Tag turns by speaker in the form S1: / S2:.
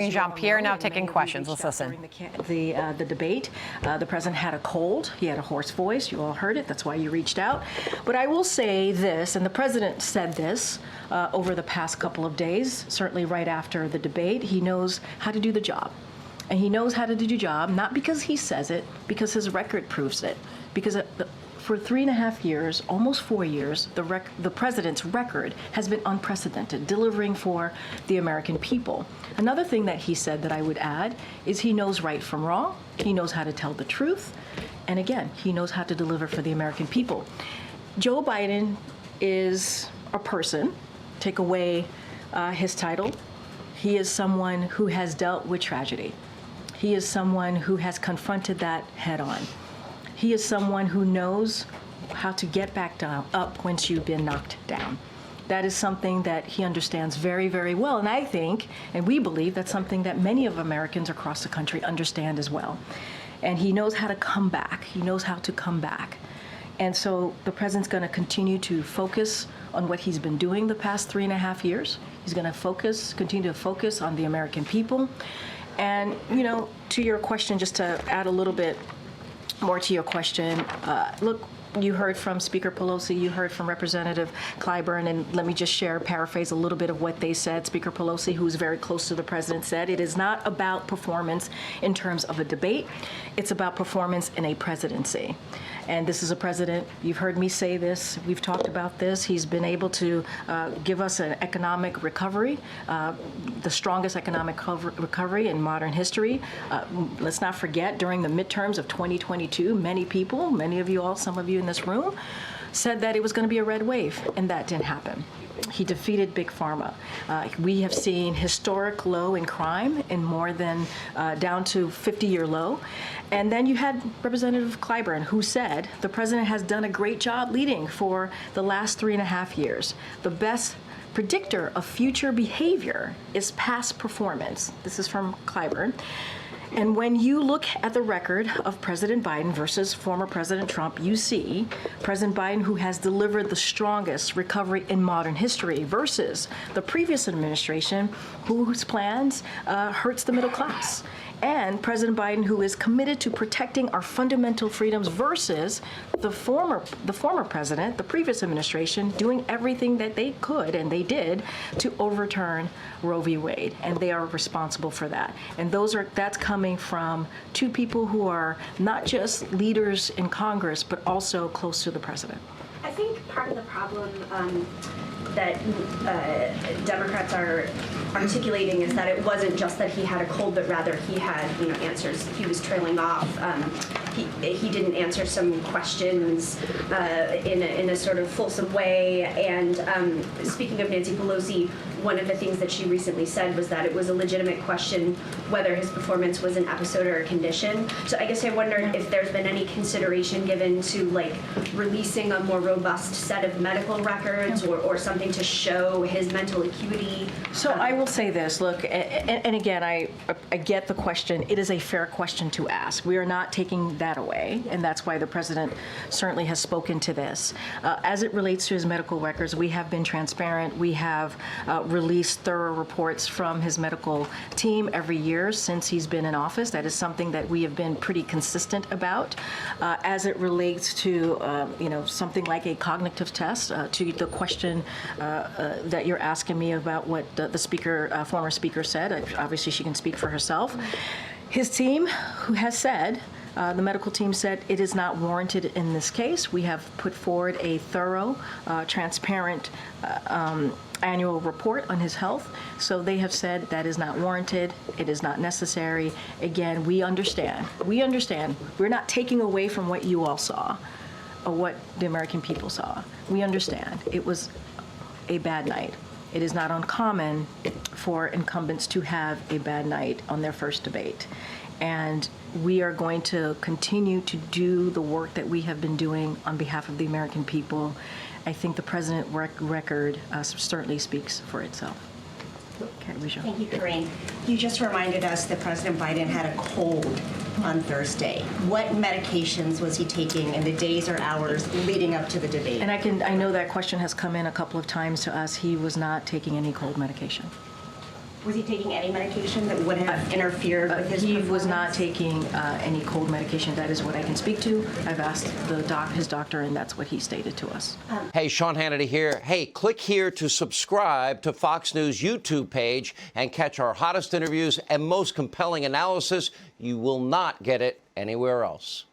S1: Karine Jean-Pierre now taking questions. Let's listen.
S2: During the debate, the president had a cold. He had a hoarse voice. You all heard it. That's why you reached out. But I will say this, and the president said this over the past couple of days, certainly right after the debate. He knows how to do the job. And he knows how to do the job, not because he says it, because his record proves it. Because for 3.5 years, almost 4 years, the president's record has been unprecedented, delivering for the American people. Another thing that he said that I would add is he knows right from wrong. He knows how to tell the truth. And again, he knows how to deliver for the American people. Joe Biden is a person. Take away his title. He is someone who has dealt with tragedy. He is someone who has confronted that head on. He is someone who knows how to get back up once you've been knocked down. That is something that he understands very, very well. And I think, and we believe, that's something that many of Americans across the country understand as well. And he knows how to come back. He knows how to come back. And so the president's going to continue to focus on what he's been doing the past 3.5 years. He's going to continue to focus on the American people. And, you know, to your question, just to add a little bit more to your question, look, you heard from Speaker Pelosi, you heard from Representative Clyburn, and let me just paraphrase a little bit of what they said. Speaker Pelosi, who's very close to the president, said it is not about performance in terms of a debate. It's about performance in a presidency. And this is a president, you've heard me say this, we've talked about this. He's been able to give us an economic recovery, the strongest economic recovery in modern history. Let's not forget, during the midterms of 2022, many people, many of you all, some of you in this room, said that it was going to be a red wave, and that didn't happen. He defeated Big Pharma. We have seen historic low in crime in more than down to 50-year low. And then you had Representative Clyburn, who said the president has done a great job leading for the last 3.5 years. The best predictor of future behavior is past performance. This is from Clyburn. And when you look at the record of President Biden versus former President Trump, you see President Biden, who has delivered the strongest recovery in modern history, versus the previous administration, whose plans hurts the middle class. And President Biden, who is committed to protecting our fundamental freedoms, versus the former president, the previous administration, doing everything that they could, and they did, to overturn Roe v. Wade. And they are responsible for that. And that's coming from two people who are not just leaders in Congress, but also close to the president.
S3: I think part of the problem that Democrats are articulating is that it wasn't just that he had a cold, but rather he had, answers. He was trailing off. He didn't answer some questions in a sort of fulsome way. And speaking of Nancy Pelosi, one of the things that she recently said was that it was a legitimate question whether his performance was an episode or a condition. So I guess I wonder if there's been any consideration given to releasing a more robust set of medical records or something to show his mental acuity.
S2: So I will say this, look, and again, I get the question. It is a fair question to ask. We are not taking that away, and that's why the president certainly has spoken to this. As it relates to his medical records, we have been transparent. We have released thorough reports from his medical team every year since he's been in office. That is something that we have been pretty consistent about. As it relates to, something like a cognitive test, to the question that you're asking me about what the former speaker said. Obviously, she can speak for herself. His team, who has said, the medical team said it is not warranted in this case. We have put forward a thorough, transparent annual report on his health. So they have said that is not warranted. It is not necessary. Again, we understand. We understand. We're not taking away from what you all saw or what the American people saw. We understand. It was a bad night. It is not uncommon for incumbents to have a bad night on their first debate. And we are going to continue to do the work that we have been doing on behalf of the American people. I think the president's record certainly speaks for itself. Okay,
S4: Thank you, Karine. You just reminded us that President Biden had a cold on Thursday. What medications was he taking in the days or hours leading up to the debate?
S2: And I know that question has come in a couple of times to us. He was not taking any cold medication.
S4: Was he taking any medication that would have interfered with his
S2: He
S4: performance?
S2: was not taking any cold medication. That is what I can speak to. I've asked his doctor, and that's what he stated to us.
S5: Hey, Sean Hannity here. Hey, click here to subscribe to Fox News YouTube page and catch our hottest interviews and most compelling analysis. You will not get it anywhere else.